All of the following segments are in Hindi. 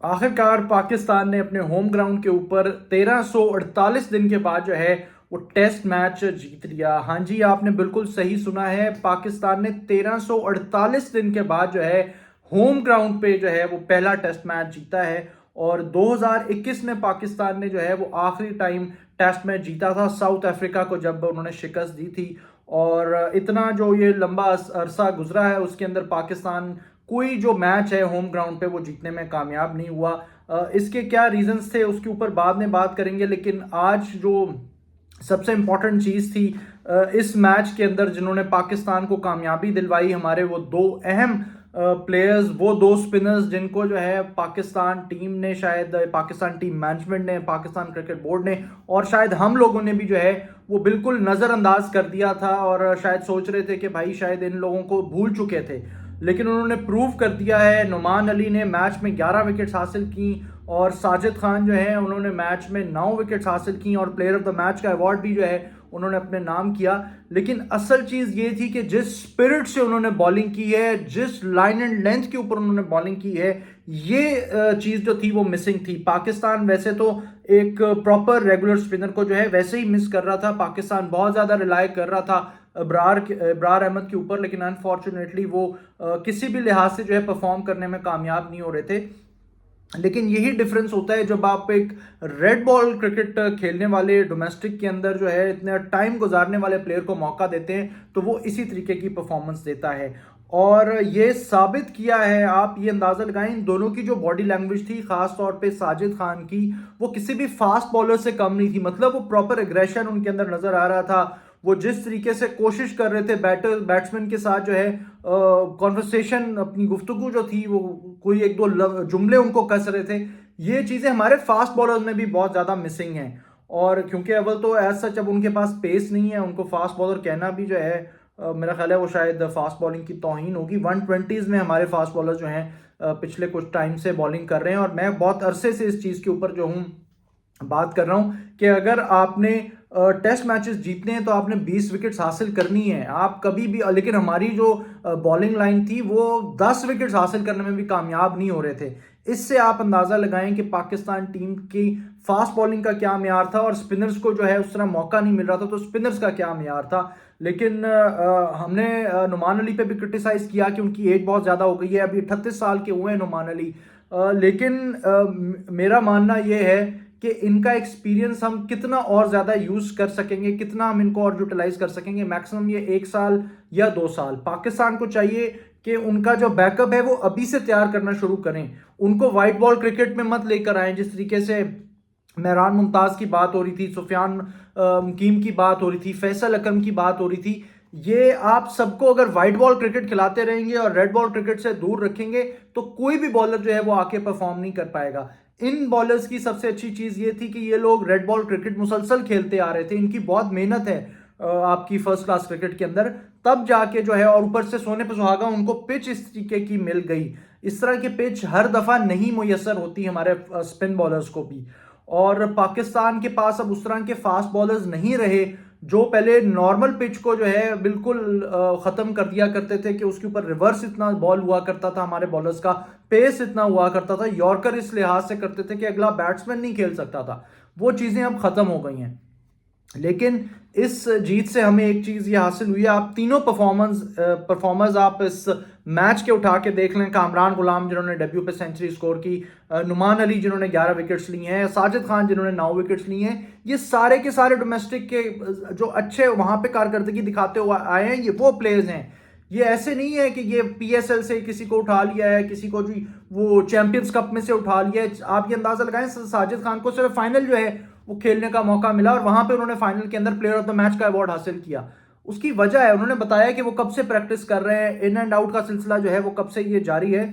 आखिरकार पाकिस्तान ने अपने होम ग्राउंड के ऊपर 1348 दिन के बाद जो है वो टेस्ट मैच जीत लिया। हाँ जी, आपने बिल्कुल सही सुना है, पाकिस्तान ने 1348 दिन के बाद जो है होम ग्राउंड पे जो है वो पहला टेस्ट मैच जीता है। और 2021 में पाकिस्तान ने जो है वो आखिरी टाइम टेस्ट मैच जीता था साउथ अफ्रीका को, जब उन्होंने शिकस्त दी थी। और इतना जो ये लंबा अरसा गुजरा है उसके अंदर पाकिस्तान कोई जो मैच है होम ग्राउंड पे वो जीतने में कामयाब नहीं हुआ। इसके क्या रीजंस थे उसके ऊपर बाद में बात करेंगे, लेकिन आज जो सबसे इम्पोर्टेंट चीज़ थी इस मैच के अंदर जिन्होंने पाकिस्तान को कामयाबी दिलवाई, हमारे वो दो अहम प्लेयर्स, वो दो स्पिनर्स जिनको जो है पाकिस्तान टीम ने, शायद पाकिस्तान टीम मैनेजमेंट ने, पाकिस्तान क्रिकेट बोर्ड ने और शायद हम लोगों ने भी जो है वो बिल्कुल नज़रअंदाज कर दिया था। और शायद सोच रहे थे कि भाई शायद इन लोगों को भूल चुके थे, लेकिन उन्होंने प्रूव कर दिया है। नुमान अली ने मैच में 11 विकेट्स हासिल की और साजिद खान जो है उन्होंने मैच में 9 विकेट्स हासिल की और प्लेयर ऑफ द मैच का अवार्ड भी जो है उन्होंने अपने नाम किया। लेकिन असल चीज़ ये थी कि जिस स्पिरिट से उन्होंने बॉलिंग की है, जिस लाइन एंड लेंथ के ऊपर उन्होंने बॉलिंग की है, ये चीज़ जो थी वो मिसिंग थी। पाकिस्तान वैसे तो एक प्रॉपर रेगुलर स्पिनर को जो है वैसे ही मिस कर रहा था, पाकिस्तान बहुत ज़्यादा रिलाई कर रहा था इब्रार अहमद के ऊपर, लेकिन अनफॉर्चुनेटली वो किसी भी लिहाज से जो है परफॉर्म करने में कामयाब नहीं हो रहे थे। लेकिन यही डिफरेंस होता है जब आप एक रेड बॉल क्रिकेट खेलने वाले डोमेस्टिक के अंदर जो है इतना टाइम गुजारने वाले प्लेयर को मौका देते हैं, तो वो इसी तरीके की परफॉर्मेंस देता है। और ये साबित किया है, आप ये अंदाज़ा लगाएं, इन दोनों की जो बॉडी लैंग्वेज थी, खास तौर पे साजिद खान की, वो किसी भी फास्ट बॉलर से कम नहीं थी। मतलब वो प्रॉपर एग्रेशन उनके अंदर नजर आ रहा था। वो जिस तरीके से कोशिश कर रहे थे बैट्समैन के साथ जो है कॉन्वर्सेशन, अपनी गुफ्तगू जो थी वो कोई एक दो जुमले उनको कस रहे थे, ये चीज़ें हमारे फास्ट बॉलर्स में भी बहुत ज़्यादा मिसिंग हैं। और क्योंकि अव्वल तो एज सच अब उनके पास पेस नहीं है, उनको फास्ट बॉलर कहना भी जो है मेरा ख्याल है वो शायद फास्ट बॉलिंग की तौहीन होगी। 120s में हमारे फास्ट बॉलर जो हैं पिछले कुछ टाइम से बॉलिंग कर रहे हैं। और मैं बहुत अरसे से इस चीज़ के ऊपर जो हूँ बात कर रहा हूं कि अगर आपने टेस्ट मैचेस जीतने हैं तो आपने 20 विकेट्स हासिल करनी है आप कभी भी। लेकिन हमारी जो बॉलिंग लाइन थी वो 10 विकेट्स हासिल करने में भी कामयाब नहीं हो रहे थे। इससे आप अंदाज़ा लगाएं कि पाकिस्तान टीम की फास्ट बॉलिंग का क्या म्यार था और स्पिनर्स को जो है उस तरह मौका नहीं मिल रहा था, तो स्पिनर्स का क्या म्यार था। लेकिन हमने नुमान अली पे भी क्रिटिसाइज़ किया कि उनकी एज बहुत ज़्यादा हो गई है, अभी 38 साल के हुए हैं नुमान अली। लेकिन मेरा मानना यह है कि इनका एक्सपीरियंस हम कितना और ज़्यादा यूज़ कर सकेंगे, कितना हम इनको और यूटिलाइज कर सकेंगे, मैक्सिमम ये 1 साल या 2 साल। पाकिस्तान को चाहिए कि उनका जो बैकअप है वो अभी से तैयार करना शुरू करें, उनको वाइट बॉल क्रिकेट में मत लेकर आएँ। जिस तरीके से मेहरान मुमताज़ की बात हो रही थी, सुफियान मुकीम की बात हो रही थी, फैसल अकरम की बात हो रही थी, ये आप सबको अगर वाइट बॉल क्रिकेट खिलाते रहेंगे और रेड बॉल क्रिकेट से दूर रखेंगे तो कोई भी बॉलर जो है वो आके परफॉर्म नहीं कर पाएगा। इन बॉलर्स की सबसे अच्छी चीज़ ये थी कि ये लोग रेड बॉल क्रिकेट मुसलसल खेलते आ रहे थे, इनकी बहुत मेहनत है आपकी फर्स्ट क्लास क्रिकेट के अंदर, तब जाके जो है, और ऊपर से सोने पर सुहागा उनको पिच इस तरीके की मिल गई। इस तरह की पिच हर दफ़ा नहीं मुयसर होती हमारे स्पिन बॉलर्स को भी। और पाकिस्तान के पास अब उस तरह के फास्ट बॉलर्स नहीं रहे जो पहले नॉर्मल पिच को जो है बिल्कुल ख़त्म कर दिया करते थे, कि उसके ऊपर रिवर्स इतना बॉल हुआ करता था, हमारे बॉलर्स का पेस इतना हुआ करता था, यॉर्कर इस लिहाज से करते थे कि अगला बैट्समैन नहीं खेल सकता था। वो चीज़ें अब ख़त्म हो गई हैं। लेकिन इस जीत से हमें एक चीज़ ये हासिल हुई है, आप तीनों परफॉर्मर्स आप इस मैच के उठा के देख लें। कामरान गुलाम जिन्होंने डेब्यू पे सेंचुरी स्कोर की, नुमान अली जिन्होंने 11 विकेट्स ली हैं, साजिद खान जिन्होंने 9 विकेट्स ली हैं, ये सारे के सारे डोमेस्टिक के जो अच्छे वहाँ पे कारकर्दगी दिखाते हुए आए हैं, ये वो प्लेयर्स हैं। ये ऐसे नहीं है कि ये PSL से किसी को उठा लिया है, किसी को भी वो चैंपियंस कप में से उठा लिया है। आप ये अंदाज़ा लगाएं, साजिद खान को सिर्फ फाइनल जो है वो खेलने का मौका मिला और वहां पे उन्होंने फाइनल के अंदर प्लेयर ऑफ द मैच का अवार्ड हासिल किया। उसकी वजह है, उन्होंने बताया कि वो कब से प्रैक्टिस कर रहे हैं, इन एंड आउट का सिलसिला जो है वो कब से ये जारी है।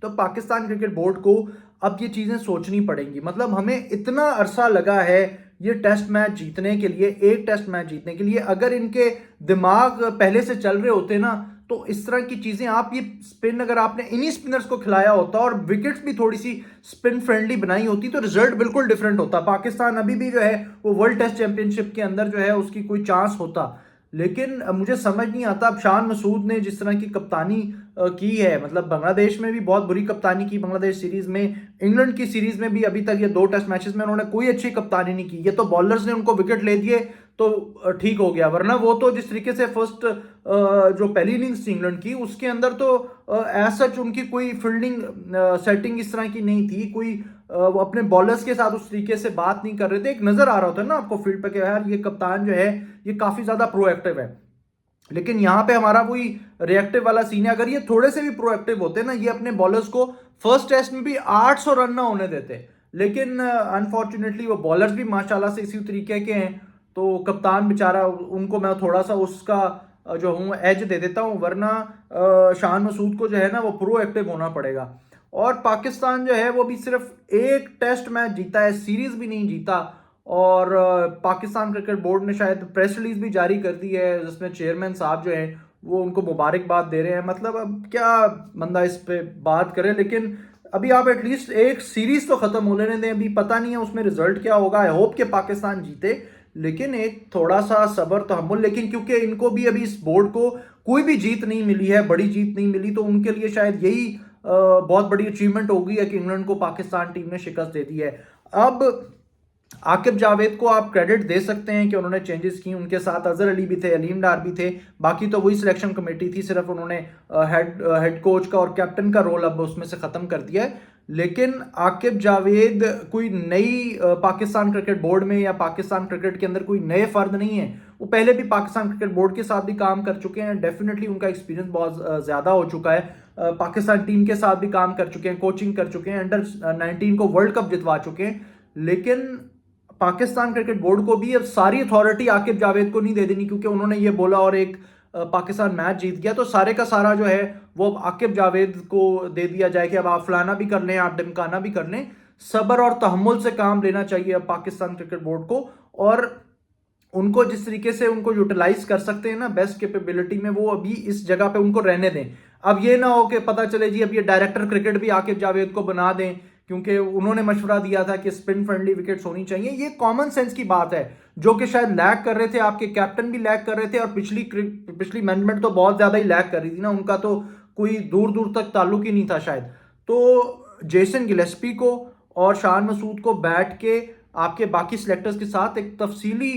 तो पाकिस्तान क्रिकेट बोर्ड को अब ये चीज़ें सोचनी पड़ेंगी। मतलब हमें इतना अरसा लगा है ये टेस्ट मैच जीतने के लिए, एक टेस्ट मैच जीतने के लिए। अगर इनके दिमाग पहले से चल रहे होते ना, तो इस तरह की चीज़ें, आप ये स्पिन अगर आपने इन्हीं स्पिनर्स को खिलाया होता और विकेट्स भी थोड़ी सी स्पिन फ्रेंडली बनाई होती तो रिजल्ट बिल्कुल डिफरेंट होता। पाकिस्तान अभी भी जो है वो वर्ल्ड टेस्ट चैंपियनशिप के अंदर जो है उसकी कोई चांस होता। लेकिन मुझे समझ नहीं आता, अब शान मसूद ने जिस तरह की कप्तानी की है, मतलब बांग्लादेश में भी बहुत बुरी कप्तानी की, बांग्लादेश सीरीज में, इंग्लैंड की सीरीज में भी अभी तक ये 2 टेस्ट मैचेस में उन्होंने कोई अच्छी कप्तानी नहीं की। ये तो बॉलर्स ने उनको विकेट ले दिए तो ठीक हो गया, वरना वो तो जिस तरीके से फर्स्ट जो पहली इनिंग्स थी इंग्लैंड की, उसके अंदर तो एज सच उनकी कोई फील्डिंग सेटिंग इस तरह की नहीं थी, कोई वो अपने बॉलर्स के साथ उस तरीके से बात नहीं कर रहे थे। एक नजर आ रहा होता है ना आपको फील्ड पे कि यार ये कप्तान जो है ये काफी ज्यादा प्रोएक्टिव है, लेकिन यहाँ पे हमारा वही रिएक्टिव वाला सीन है। अगर ये थोड़े से भी प्रोएक्टिव होते ना, ये अपने बॉलर्स को फर्स्ट टेस्ट में भी 800 रन ना होने देते, लेकिन अनफॉर्चुनेटली वो बॉलर्स भी माशाल्लाह से इसी तरीके के हैं, तो कप्तान बेचारा, उनको मैं थोड़ा सा उसका जो हूँ एज दे देता हूँ, वरना शान मसूद को जो है ना वो प्रोएक्टिव होना पड़ेगा। और पाकिस्तान जो है वो भी सिर्फ एक टेस्ट मैच जीता है, सीरीज भी नहीं जीता। और पाकिस्तान क्रिकेट बोर्ड ने शायद प्रेस रिलीज भी जारी कर दी है, जिसमें चेयरमैन साहब जो है वो उनको मुबारकबाद दे रहे हैं। मतलब अब क्या बंदा इस पे बात करे, लेकिन अभी आप एटलीस्ट एक सीरीज तो खत्म हो लेने दें, अभी पता नहीं है उसमें रिजल्ट क्या होगा। आई होप कि पाकिस्तान जीते, लेकिन एक थोड़ा सा सब्र तहम्मुल। लेकिन क्योंकि इनको भी अभी इस बोर्ड को कोई भी जीत नहीं मिली है, बड़ी जीत नहीं मिली, तो उनके लिए शायद यही बहुत बड़ी अचीवमेंट होगी है कि इंग्लैंड को पाकिस्तान टीम ने शिकस्त दे दी है। अब आकिब जावेद को आप क्रेडिट दे सकते हैं कि उन्होंने चेंजेस की, उनके साथ अजहर अली भी थे, अलीम डार भी थे, बाकी तो वही सिलेक्शन कमेटी थी, सिर्फ उन्होंने हेड कोच का और कैप्टन का रोल अब उसमें से खत्म कर दिया है। लेकिन आकिब जावेद कोई नई पाकिस्तान क्रिकेट बोर्ड में या पाकिस्तान क्रिकेट के अंदर कोई नए फर्द नहीं है, वो पहले भी पाकिस्तान क्रिकेट बोर्ड के साथ भी काम कर चुके हैं, डेफिनेटली उनका एक्सपीरियंस बहुत ज्यादा हो चुका है। पाकिस्तान टीम के साथ भी काम कर चुके हैं, कोचिंग कर चुके हैं, अंडर-19 को वर्ल्ड कप जितवा चुके हैं। लेकिन पाकिस्तान क्रिकेट बोर्ड को भी अब सारी अथॉरिटी आकिब जावेद को नहीं दे देनी, क्योंकि उन्होंने ये बोला और एक पाकिस्तान मैच जीत गया, तो सारे का सारा जो है वो अब आकिब जावेद को दे दिया जाए कि अब आप फलाना भी कर लें, आप ढमकाना भी कर लें। सब्र और तहम्मुल से काम लेना चाहिए अब पाकिस्तान क्रिकेट बोर्ड को, और उनको जिस तरीके से उनको यूटिलाइज कर सकते हैं ना बेस्ट कैपेबिलिटी में, वो अभी इस जगह पे उनको रहने दें। अब ये ना हो कि पता चले जी अब ये डायरेक्टर क्रिकेट भी आकिब जावेद को बना दें, क्योंकि उन्होंने मशवरा दिया था कि स्पिन फ्रेंडली विकेट्स होनी चाहिए। ये कॉमन सेंस की बात है, जो कि शायद लैक कर रहे थे, आपके कैप्टन भी लैक कर रहे थे, और पिछली मैनेजमेंट तो बहुत ज्यादा ही लैक कर रही थी ना, उनका तो कोई दूर दूर तक ताल्लुक ही नहीं था शायद। तो जेसन गिलेस्पी को और शान मसूद को बैठ के आपके बाकी सिलेक्टर्स के साथ एक तफसीली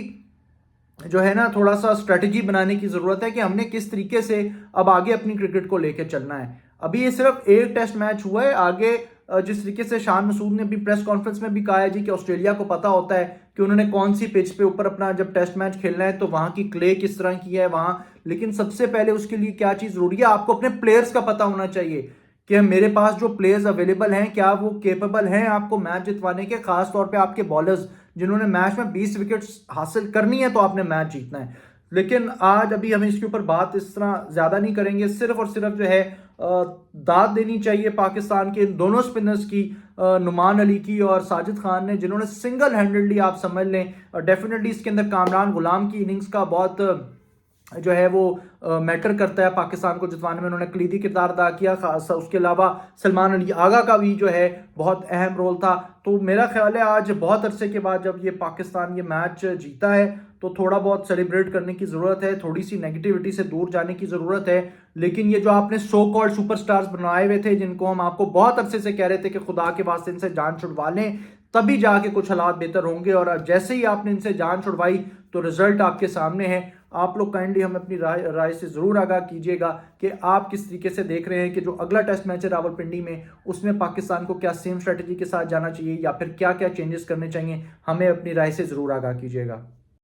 जो है ना थोड़ा सा स्ट्रेटजी बनाने की जरूरत है कि हमने किस तरीके से अब आगे अपनी क्रिकेट को लेकर चलना है। अभी ये सिर्फ एक टेस्ट मैच हुआ है, आगे जिस तरीके से शान मसूद ने भी प्रेस कॉन्फ्रेंस में भी कहा है जी कि ऑस्ट्रेलिया को पता होता है कि उन्होंने कौन सी पिच पे ऊपर अपना जब टेस्ट मैच खेलना है, तो वहां की क्ले किस तरह की है वहां। लेकिन सबसे पहले उसके लिए क्या चीज जरूरी है, आपको अपने प्लेयर्स का पता होना चाहिए कि मेरे पास जो प्लेयर्स अवेलेबल हैं क्या वो केपेबल हैं आपको मैच जितवाने के, खास तौर पे आपके बॉलर्स जिन्होंने मैच में 20 विकेट्स हासिल करनी है, तो आपने मैच जीतना है। लेकिन आज अभी हम इसके ऊपर बात इस तरह ज्यादा नहीं करेंगे, सिर्फ और सिर्फ जो है दाद देनी चाहिए पाकिस्तान के इन दोनों स्पिनर्स की, नुमान अली की और साजिद खान ने, जिन्होंने सिंगल हैंडेडली आप समझ लें, डेफिनेटली इसके अंदर कामरान गुलाम की इनिंग्स का बहुत जो है वो मैटर करता है पाकिस्तान को जितवाने में, उन्होंने कलीदी किरदार अदा किया। खास उसके अलावा सलमान अली आगा का भी जो है बहुत अहम रोल था। तो मेरा ख्याल है आज बहुत अरसे के बाद जब ये पाकिस्तान ये मैच जीता है, तो थोड़ा बहुत सेलिब्रेट करने की ज़रूरत है, थोड़ी सी नेगेटिविटी से दूर जाने की ज़रूरत है। लेकिन ये जो आपने सो कॉल्ड सुपरस्टार्स बनाए हुए थे, जिनको हम आपको बहुत अरसे से कह रहे थे कि खुदा के वास्ते इनसे जान छुड़वा लें, तभी जाके कुछ हालात बेहतर होंगे, और जैसे ही आपने इनसे जान छुड़वाई तो रिजल्ट आपके सामने है। आप लोग काइंडली हमें अपनी राय से ज़रूर आगाह कीजिएगा कि आप किस तरीके से देख रहे हैं कि जो अगला टेस्ट मैच है रावलपिंडी में, उसमें पाकिस्तान को क्या सेम स्ट्रेटजी के साथ जाना चाहिए या फिर क्या क्या चेंजेस करने चाहिए। हमें अपनी राय से ज़रूर आगाह कीजिएगा।